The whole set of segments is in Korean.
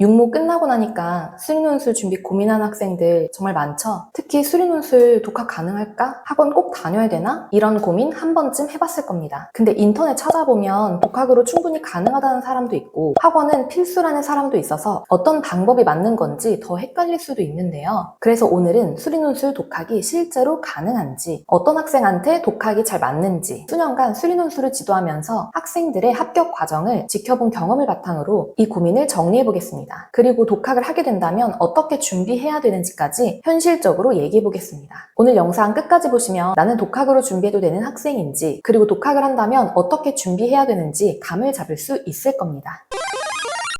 육모 끝나고 나니까 수리논술 준비 고민하는 학생들 정말 많죠? 특히 수리논술 독학 가능할까? 학원 꼭 다녀야 되나? 이런 고민 한 번쯤 해봤을 겁니다. 근데 인터넷 찾아보면 독학으로 충분히 가능하다는 사람도 있고 학원은 필수라는 사람도 있어서 어떤 방법이 맞는 건지 더 헷갈릴 수도 있는데요. 그래서 오늘은 수리논술 독학이 실제로 가능한지, 어떤 학생한테 독학이 잘 맞는지, 수년간 수리논술을 지도하면서 학생들의 합격 과정을 지켜본 경험을 바탕으로 이 고민을 정리해보겠습니다. 그리고 독학을 하게 된다면 어떻게 준비해야 되는지까지 현실적으로 얘기해보겠습니다. 오늘 영상 끝까지 보시면 나는 독학으로 준비해도 되는 학생인지, 그리고 독학을 한다면 어떻게 준비해야 되는지 감을 잡을 수 있을 겁니다.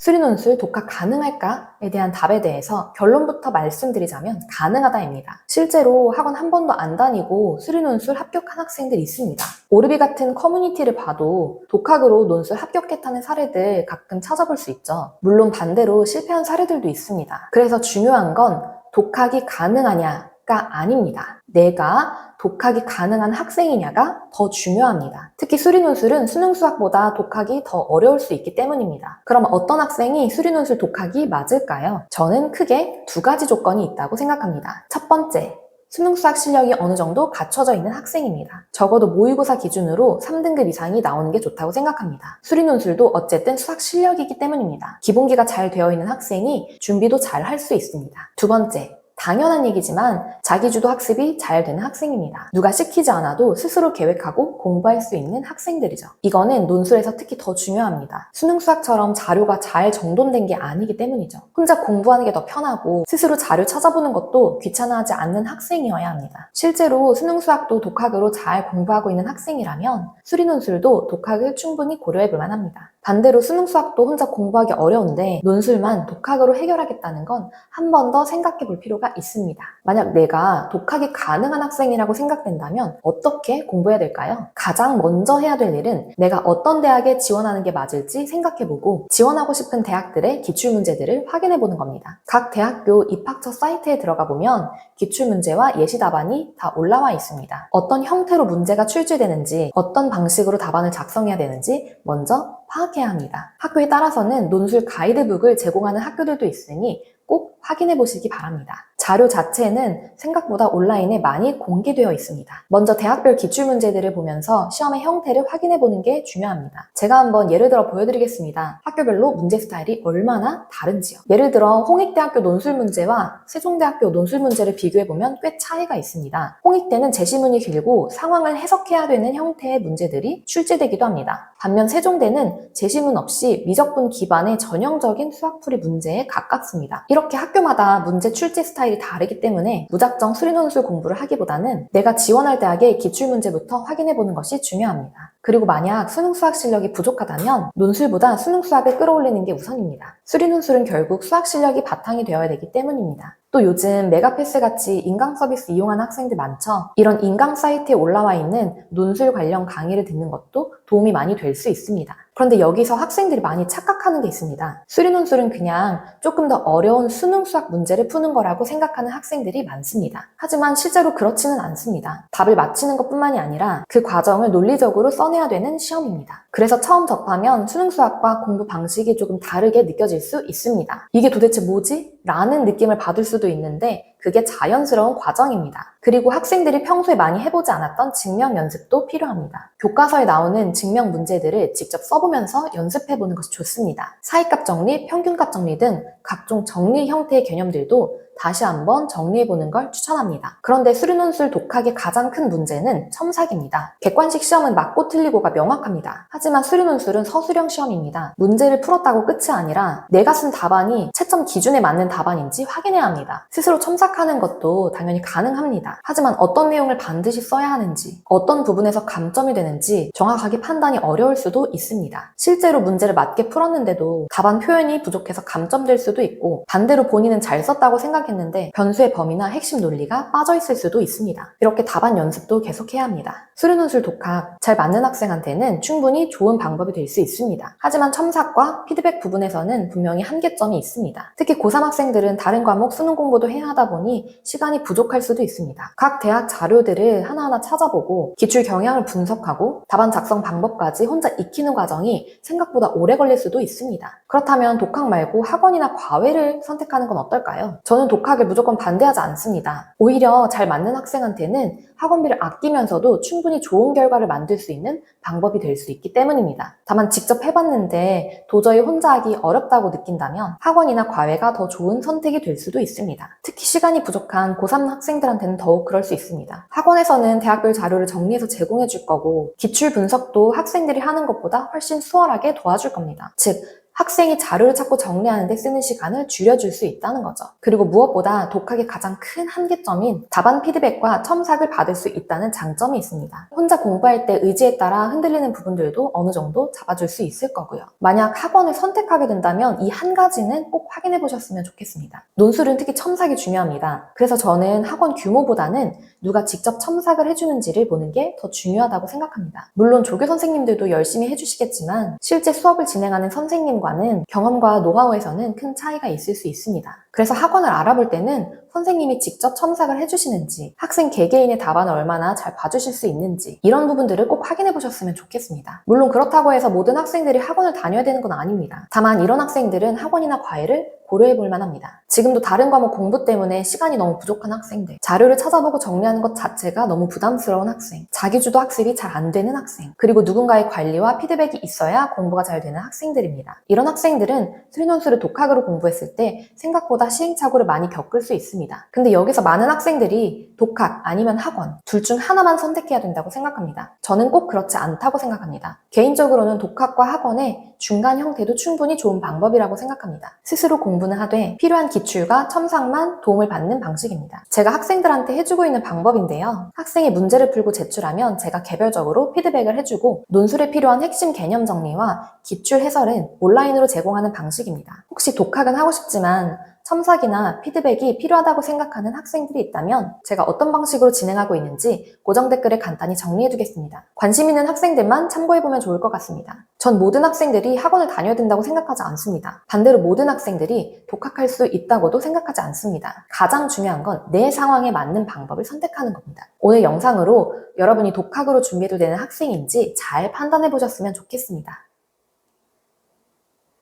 수리논술 독학 가능할까에 대한 답에 대해서 결론부터 말씀드리자면 가능하다입니다. 실제로 학원 한 번도 안 다니고 수리논술 합격한 학생들이 있습니다. 오르비 같은 커뮤니티를 봐도 독학으로 논술 합격했다는 사례들 가끔 찾아볼 수 있죠. 물론 반대로 실패한 사례들도 있습니다. 그래서 중요한 건 독학이 가능하냐가 아닙니다. 내가 독학이 가능한 학생이냐가 더 중요합니다. 특히 수리논술은 수능 수학보다 독학이 더 어려울 수 있기 때문입니다. 그럼 어떤 학생이 수리논술 독학이 맞을까요? 저는 크게 두 가지 조건이 있다고 생각합니다. 첫 번째, 수능 수학 실력이 어느 정도 갖춰져 있는 학생입니다. 적어도 모의고사 기준으로 3등급 이상이 나오는 게 좋다고 생각합니다. 수리논술도 어쨌든 수학 실력이기 때문입니다. 기본기가 잘 되어 있는 학생이 준비도 잘 할 수 있습니다. 두 번째, 당연한 얘기지만 자기주도 학습이 잘 되는 학생입니다. 누가 시키지 않아도 스스로 계획하고 공부할 수 있는 학생들이죠. 이거는 논술에서 특히 더 중요합니다. 수능 수학처럼 자료가 잘 정돈된 게 아니기 때문이죠. 혼자 공부하는 게 더 편하고 스스로 자료 찾아보는 것도 귀찮아하지 않는 학생이어야 합니다. 실제로 수능 수학도 독학으로 잘 공부하고 있는 학생이라면 수리논술도 독학을 충분히 고려해 볼 만합니다. 반대로 수능 수학도 혼자 공부하기 어려운데 논술만 독학으로 해결하겠다는 건 한 번 더 생각해 볼 필요가 있습니다. 만약 내가 독학이 가능한 학생이라고 생각된다면 어떻게 공부해야 될까요? 가장 먼저 해야 될 일은 내가 어떤 대학에 지원하는 게 맞을지 생각해보고 지원하고 싶은 대학들의 기출문제들을 확인해보는 겁니다. 각 대학교 입학처 사이트에 들어가 보면 기출문제와 예시 답안이 다 올라와 있습니다. 어떤 형태로 문제가 출제되는지, 어떤 방식으로 답안을 작성해야 되는지 먼저 파악해야 합니다. 학교에 따라서는 논술 가이드북을 제공하는 학교들도 있으니 꼭 확인해 보시기 바랍니다. 자료 자체는 생각보다 온라인에 많이 공개되어 있습니다. 먼저 대학별 기출문제들을 보면서 시험의 형태를 확인해 보는 게 중요합니다. 제가 한번 예를 들어 보여드리겠습니다. 학교별로 문제 스타일이 얼마나 다른지요. 예를 들어 홍익대학교 논술 문제와 세종대학교 논술 문제를 비교해 보면 꽤 차이가 있습니다. 홍익대는 제시문이 길고 상황을 해석해야 되는 형태의 문제들이 출제되기도 합니다. 반면 세종대는 제시문 없이 미적분 기반의 전형적인 수학풀이 문제에 가깝습니다. 이렇게 학교마다 문제 출제 스타일이 다르기 때문에 무작정 수리논술 공부를 하기보다는 내가 지원할 대학의 기출문제부터 확인해보는 것이 중요합니다. 그리고 만약 수능 수학 실력이 부족하다면 논술보다 수능 수학을 끌어올리는 게 우선입니다. 수리논술은 결국 수학 실력이 바탕이 되어야 되기 때문입니다. 또 요즘 메가패스 같이 인강 서비스 이용하는 학생들 많죠? 이런 인강 사이트에 올라와 있는 논술 관련 강의를 듣는 것도 도움이 많이 될 수 있습니다. 그런데 여기서 학생들이 많이 착각하는 게 있습니다. 수리논술은 그냥 조금 더 어려운 수능 수학 문제를 푸는 거라고 생각하는 학생들이 많습니다. 하지만 실제로 그렇지는 않습니다. 답을 맞히는 것뿐만이 아니라 그 과정을 논리적으로 써내야 되는 시험입니다. 그래서 처음 접하면 수능 수학과 공부 방식이 조금 다르게 느껴질 수 있습니다. 이게 도대체 뭐지? 라는 느낌을 받을 수도 있는데 그게 자연스러운 과정입니다. 그리고 학생들이 평소에 많이 해보지 않았던 증명 연습도 필요합니다. 교과서에 나오는 증명 문제들을 직접 써보면서 연습해보는 것이 좋습니다. 사이값 정리, 평균값 정리 등 각종 정리 형태의 개념들도 다시 한번 정리해보는 걸 추천합니다. 그런데 수리논술 독학의 가장 큰 문제는 첨삭입니다. 객관식 시험은 맞고 틀리고가 명확합니다. 하지만 수리논술은 서술형 시험입니다. 문제를 풀었다고 끝이 아니라 내가 쓴 답안이 채점 기준에 맞는 답안인지 확인해야 합니다. 스스로 첨삭하는 것도 당연히 가능합니다. 하지만 어떤 내용을 반드시 써야 하는지, 어떤 부분에서 감점이 되는지 정확하게 판단이 어려울 수도 있습니다. 실제로 문제를 맞게 풀었는데도 답안 표현이 부족해서 감점될 수도 있고 반대로 본인은 잘 썼다고 생각했는데 변수의 범위나 핵심 논리가 빠져있을 수도 있습니다. 이렇게 답안 연습도 계속해야 합니다. 수리논술 독학 잘 맞는 학생한테는 충분히 좋은 방법이 될 수 있습니다. 하지만 첨삭과 피드백 부분에서는 분명히 한계점이 있습니다. 특히 고3 학생들은 다른 과목 수능 공부도 해야 하다 보니 시간이 부족할 수도 있습니다. 각 대학 자료들을 하나하나 찾아보고 기출 경향을 분석하고 답안 작성 방법까지 혼자 익히는 과정이 생각보다 오래 걸릴 수도 있습니다. 그렇다면 독학 말고 학원이나 과외를 선택하는 건 어떨까요? 저는 독학을 무조건 반대하지 않습니다. 오히려 잘 맞는 학생한테는 학원비를 아끼면서도 충분히 좋은 결과를 만들 수 있는 방법이 될 수 있기 때문입니다. 다만 직접 해봤는데 도저히 혼자 하기 어렵다고 느낀다면 학원이나 과외가 더 좋은 선택이 될 수도 있습니다. 특히 시간이 부족한 고3 학생들한테는 더욱 그럴 수 있습니다. 학원에서는 대학별 자료를 정리해서 제공해 줄 거고 기출 분석도 학생들이 하는 것보다 훨씬 수월하게 도와줄 겁니다. 즉, 학생이 자료를 찾고 정리하는 데 쓰는 시간을 줄여줄 수 있다는 거죠. 그리고 무엇보다 독학의 가장 큰 한계점인 답안 피드백과 첨삭을 받을 수 있다는 장점이 있습니다. 혼자 공부할 때 의지에 따라 흔들리는 부분들도 어느 정도 잡아줄 수 있을 거고요. 만약 학원을 선택하게 된다면 이 한 가지는 꼭 확인해 보셨으면 좋겠습니다. 논술은 특히 첨삭이 중요합니다. 그래서 저는 학원 규모보다는 누가 직접 첨삭을 해주는지를 보는 게 더 중요하다고 생각합니다. 물론 조교 선생님들도 열심히 해주시겠지만 실제 수업을 진행하는 선생님과는 경험과 노하우에서는 큰 차이가 있을 수 있습니다. 그래서 학원을 알아볼 때는 선생님이 직접 첨삭을 해주시는지, 학생 개개인의 답안을 얼마나 잘 봐주실 수 있는지 이런 부분들을 꼭 확인해 보셨으면 좋겠습니다. 물론 그렇다고 해서 모든 학생들이 학원을 다녀야 되는 건 아닙니다. 다만 이런 학생들은 학원이나 과외를 고려해 볼 만합니다. 지금도 다른 과목 공부 때문에 시간이 너무 부족한 학생들, 자료를 찾아보고 정리하는 것 자체가 너무 부담스러운 학생, 자기주도 학습이 잘 안 되는 학생, 그리고 누군가의 관리와 피드백이 있어야 공부가 잘 되는 학생들입니다. 이런 학생들은 수리논술을 독학으로 공부했을 때 생각보다 시행착오를 많이 겪을 수 있습니다. 근데 여기서 많은 학생들이 독학 아니면 학원 둘 중 하나만 선택해야 된다고 생각합니다. 저는 꼭 그렇지 않다고 생각합니다. 개인적으로는 독학과 학원의 중간 형태도 충분히 좋은 방법이라고 생각합니다. 스스로 공부는 하되 필요한 기출과 첨삭만 도움을 받는 방식입니다. 제가 학생들한테 해주고 있는 방법인데요. 학생이 문제를 풀고 제출하면 제가 개별적으로 피드백을 해주고 논술에 필요한 핵심 개념 정리와 기출 해설은 온라인으로 제공하는 방식입니다. 혹시 독학은 하고 싶지만 첨삭이나 피드백이 필요하다고 생각하는 학생들이 있다면 제가 어떤 방식으로 진행하고 있는지 고정 댓글에 간단히 정리해두겠습니다. 관심 있는 학생들만 참고해보면 좋을 것 같습니다. 전 모든 학생들이 학원을 다녀야 된다고 생각하지 않습니다. 반대로 모든 학생들이 독학할 수 있다고도 생각하지 않습니다. 가장 중요한 건 내 상황에 맞는 방법을 선택하는 겁니다. 오늘 영상으로 여러분이 독학으로 준비해도 되는 학생인지 잘 판단해보셨으면 좋겠습니다.